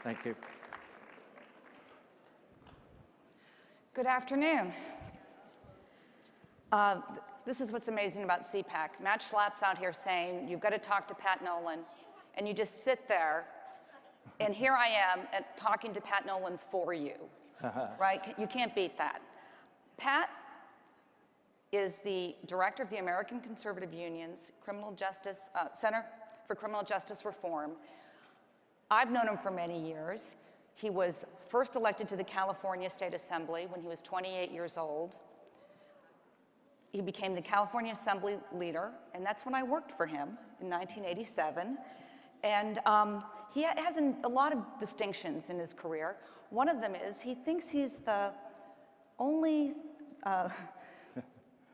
Thank you. Good afternoon. This is what's amazing about CPAC. Matt Schlapp's out here saying, you've got to talk to Pat Nolan, and you just sit there, and here I am talking to Pat Nolan for you, right? You can't beat that. Pat is the director of the American Conservative Union's Center for Criminal Justice Reform. I've known him for many years. He was first elected to the California State Assembly when he was 28 years old. He became the California Assembly leader, and that's when I worked for him in 1987. And he has a lot of distinctions in his career. One of them is he thinks he's the only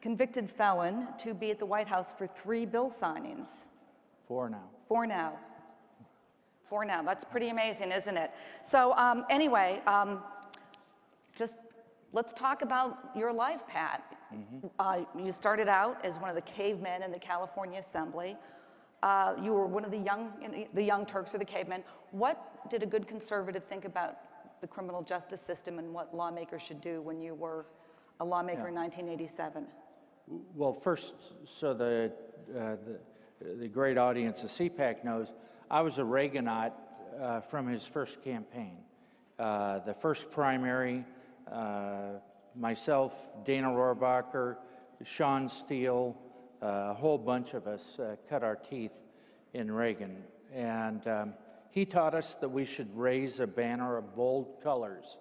convicted felon to be at the White House for 3 bill signings. 4 now. 4 now. 4 now. That's pretty amazing, isn't it? So anyway, just let's talk about your life, Pat. You started out as one of the cavemen in the California Assembly. You were one of the young Turks or the cavemen. What did a good conservative think about the criminal justice system and what lawmakers should do when you were a lawmaker in 1987? Well, first, so the great audience of CPAC knows, I was a Reaganite from his first campaign. The first primary, myself, Dana Rohrabacher, Sean Steele, a whole bunch of us cut our teeth in Reagan. And he taught us that we should raise a banner of bold colors,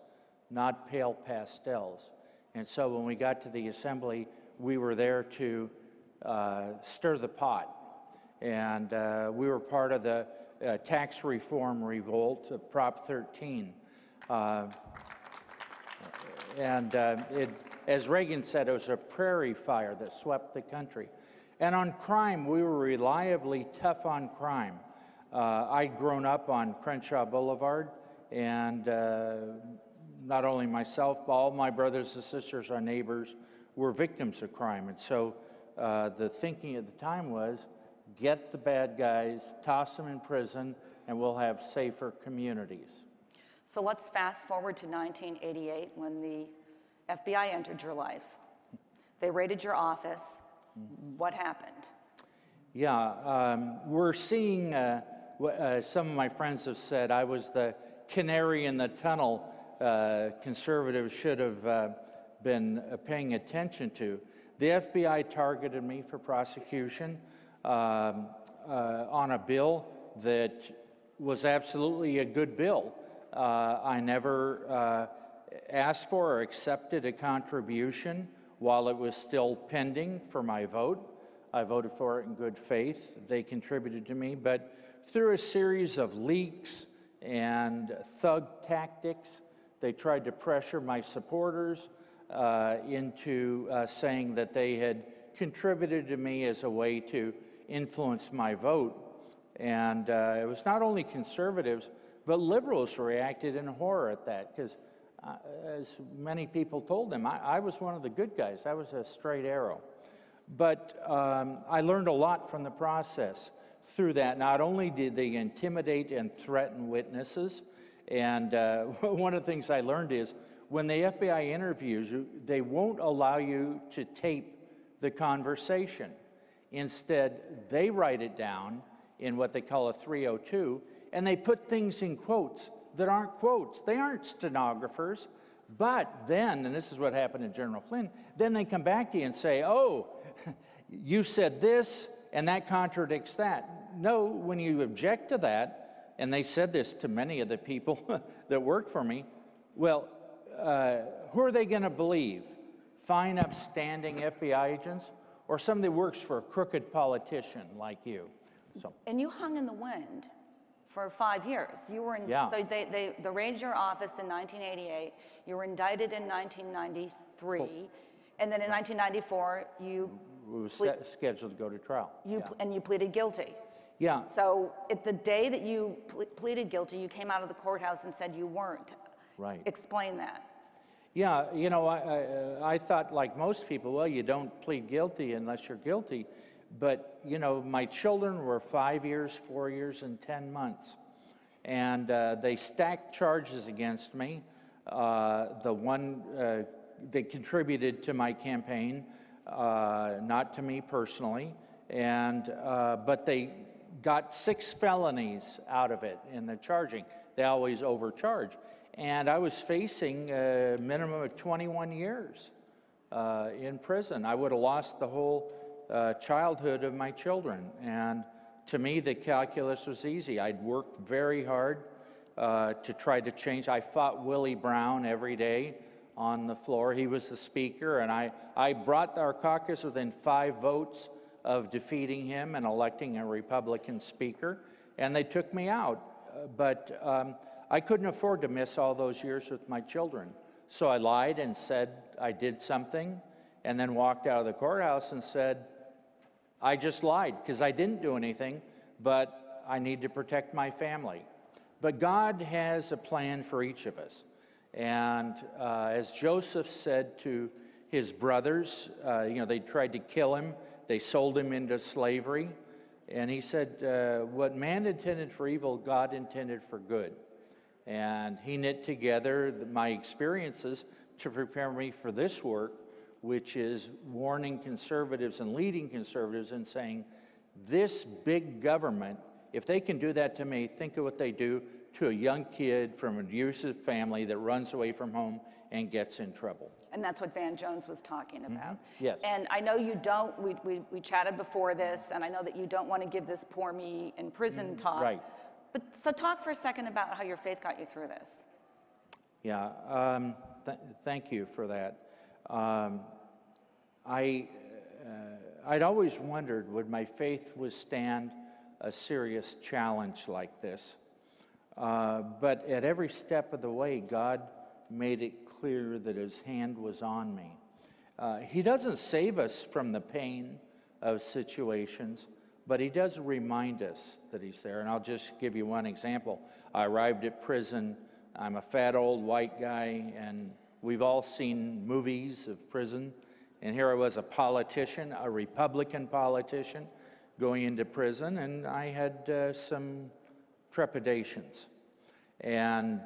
not pale pastels. And so when we got to the Assembly, we were there to stir the pot. And we were part of the tax reform revolt of Prop 13. As Reagan said, it was a prairie fire that swept the country. And on crime, we were reliably tough on crime. I'd grown up on Crenshaw Boulevard, and not only myself, but all my brothers and sisters, our neighbors, were victims of crime. And so the thinking at the time was, get the bad guys, toss them in prison, and we'll have safer communities. So let's fast forward to 1988 when the FBI entered your life. They raided your office. What happened? Yeah, we're seeing, some of my friends have said I was the canary in the tunnel conservatives should have been paying attention to. The FBI targeted me for prosecution on a bill that was absolutely a good bill. I never asked for or accepted a contribution while it was still pending for my vote. I voted for it in good faith. They contributed to me, but through a series of leaks and thug tactics, they tried to pressure my supporters into saying that they had contributed to me as a way to influence my vote. And it was not only conservatives, but liberals reacted in horror at that, because as many people told them, I was one of the good guys. I was a straight arrow. But I learned a lot from the process through that. Not only did they intimidate and threaten witnesses, and one of the things I learned is when the FBI interviews you, they won't allow you to tape the conversation. Instead, they write it down in what they call a 302, and they put things in quotes that aren't quotes. They aren't stenographers. But then, and this is what happened to General Flynn, then they come back to you and say, oh, you said this, and that contradicts that. No, when you object to that, and they said this to many of the people that worked for me, well, who are they going to believe? Fine, upstanding FBI agents, or somebody that works for a crooked politician like you? So. And you hung in the wind for 5 years. You were in, yeah. So they raided your office in 1988. You were indicted in 1993, and then in 1994 you were scheduled to go to trial. And you pleaded guilty. Yeah. So at the day that you pleaded guilty, you came out of the courthouse and said you weren't. Right. Explain that. Yeah, you know, I thought, like most people, well, you don't plead guilty unless you're guilty. But, you know, my children were 5 years, 4 years, and 10 months. and they stacked charges against me. The one that contributed to my campaign, not to me personally, and but they got 6 felonies out of it in the charging. They always overcharge. And I was facing a minimum of 21 years in prison. I would have lost the whole childhood of my children. And to me, the calculus was easy. I'd worked very hard to try to change. I fought Willie Brown every day on the floor. He was the speaker, and I brought our caucus within 5 votes of defeating him and electing a Republican speaker, and they took me out. But I couldn't afford to miss all those years with my children. So I lied and said I did something, and then walked out of the courthouse and said, I just lied because I didn't do anything, but I need to protect my family. But God has a plan for each of us. And as Joseph said to his brothers, they tried to kill him. They sold him into slavery. And he said, what man intended for evil, God intended for good. And he knit together my experiences to prepare me for this work, which is warning conservatives and leading conservatives and saying, this big government, if they can do that to me, think of what they do to a young kid from an abusive family that runs away from home and gets in trouble. And that's what Van Jones was talking about. Mm-hmm. Yes. And I know you don't, we chatted before this, and I know that you don't want to give this poor me in prison talk. Right. But so talk for a second about how your faith got you through this. Yeah, thank you for that. I'd always wondered, would my faith withstand a serious challenge like this? But at every step of the way, God made it clear that his hand was on me. He doesn't save us from the pain of situations, but he does remind us that he's there. And I'll just give you one example. I arrived at prison. I'm a fat old white guy, and we've all seen movies of prison. And here I was, a politician, a Republican politician, going into prison, and I had some trepidations. And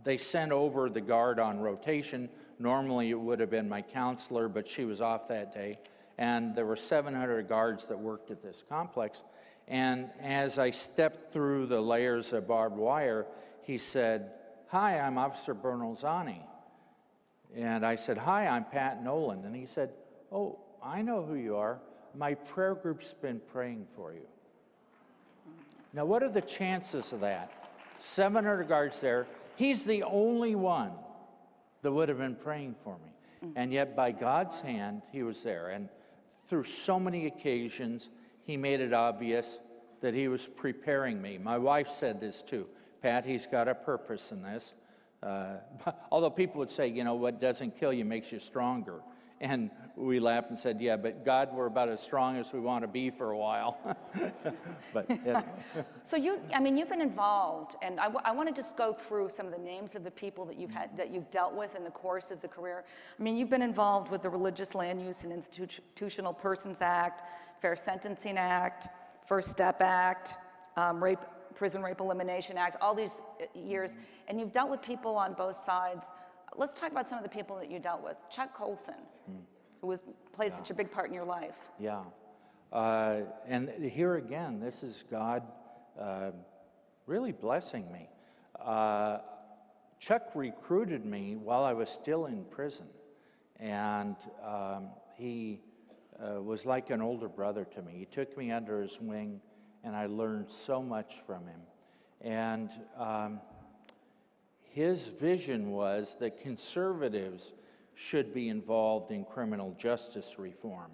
they sent over the guard on rotation. Normally it would have been my counselor, but she was off that day. And there were 700 guards that worked at this complex. And as I stepped through the layers of barbed wire, he said, "Hi, I'm Officer Bernalzani." And I said, "Hi, I'm Pat Nolan." And he said, "Oh, I know who you are. My prayer group's been praying for you." Now, what are the chances of that? 700 guards there. He's the only one that would have been praying for me. And yet, by God's hand, he was there. And through so many occasions, he made it obvious that he was preparing me. My wife said this too. Pat, he's got a purpose in this. Although people would say, what doesn't kill you makes you stronger. And we laughed and said, yeah, but God, we're about as strong as we want to be for a while. But yeah. So you've been involved, and I want to just go through some of the names of the people that you've dealt with in the course of the career. You've been involved with the Religious Land Use and Institutional Persons Act, Fair Sentencing Act, First Step Act, Prison Rape Elimination Act, all these years, and you've dealt with people on both sides. Let's talk about some of the people that you dealt with. Chuck Colson, who played such a big part in your life. Yeah. And here again, this is God really blessing me. Chuck recruited me while I was still in prison. And he was like an older brother to me. He took me under his wing, and I learned so much from him. And his vision was that conservatives should be involved in criminal justice reform.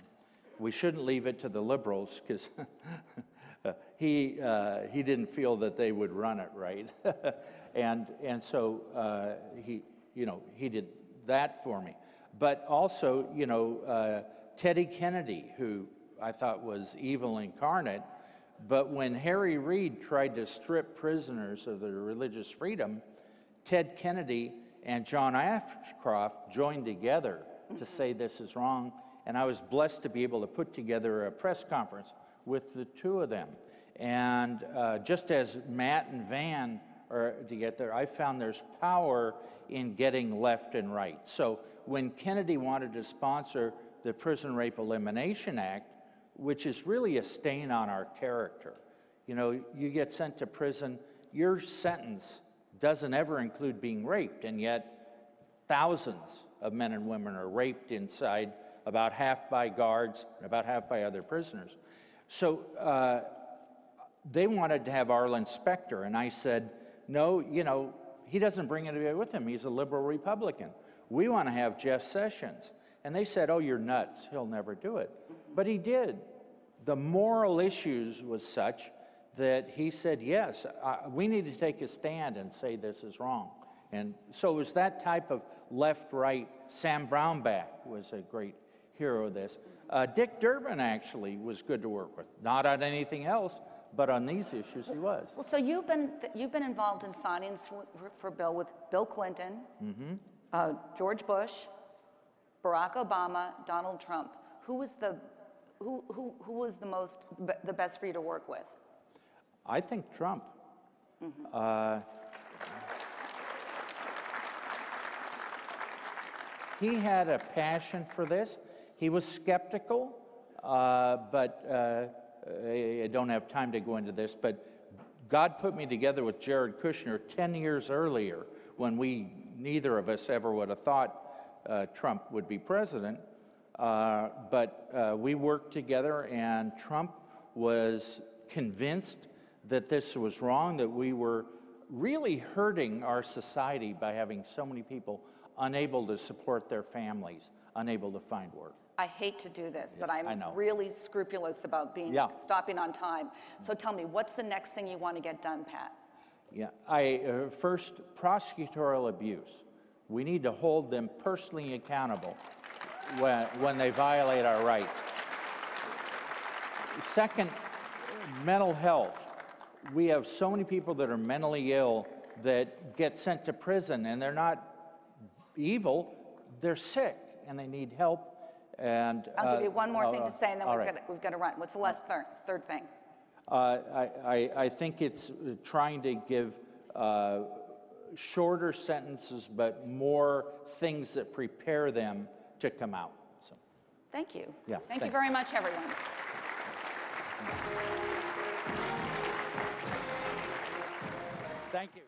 We shouldn't leave it to the liberals, because he didn't feel that they would run it right. and so he did that for me. But also, Teddy Kennedy, who I thought was evil incarnate, but when Harry Reid tried to strip prisoners of their religious freedom, Ted Kennedy and John Ashcroft joined together to say this is wrong, and I was blessed to be able to put together a press conference with the two of them. And just as Matt and Van are to get there, I found there's power in getting left and right. So when Kennedy wanted to sponsor the Prison Rape Elimination Act, which is really a stain on our character, you know, you get sent to prison, your sentence doesn't ever include being raped, and yet thousands of men and women are raped inside, about half by guards and about half by other prisoners. So they wanted to have Arlen Specter, and I said, no, you know, he doesn't bring anybody with him. He's a liberal Republican. We want to have Jeff Sessions. And they said, oh, you're nuts. He'll never do it. But he did. The moral issues was such that he said, yes, we need to take a stand and say this is wrong. And so it was that type of left-right. Sam Brownback was a great hero of this. Dick Durbin actually was good to work with. Not on anything else, but on these issues he was. Well, so you've been involved in signings for bill with Bill Clinton, George Bush, Barack Obama, Donald Trump. Who was the best for you to work with? I think Trump. He had a passion for this. He was skeptical, but I don't have time to go into this, but God put me together with Jared Kushner 10 years earlier when neither of us ever would have thought Trump would be president. But we worked together, and Trump was convinced that this was wrong, that we were really hurting our society by having so many people unable to support their families, unable to find work. I hate to do this, but I'm really scrupulous about stopping on time. So tell me, what's the next thing you want to get done, Pat? Yeah, first, prosecutorial abuse. We need to hold them personally accountable when they violate our rights. Second, mental health. We have so many people that are mentally ill that get sent to prison, and they're not evil, they're sick, and they need help. And I'll give you one more thing to say, and then we've got to run. What's the third thing? I think it's trying to give shorter sentences, but more things that prepare them to come out. So. Thank you. Yeah, Thank you very much, everyone. Thank you.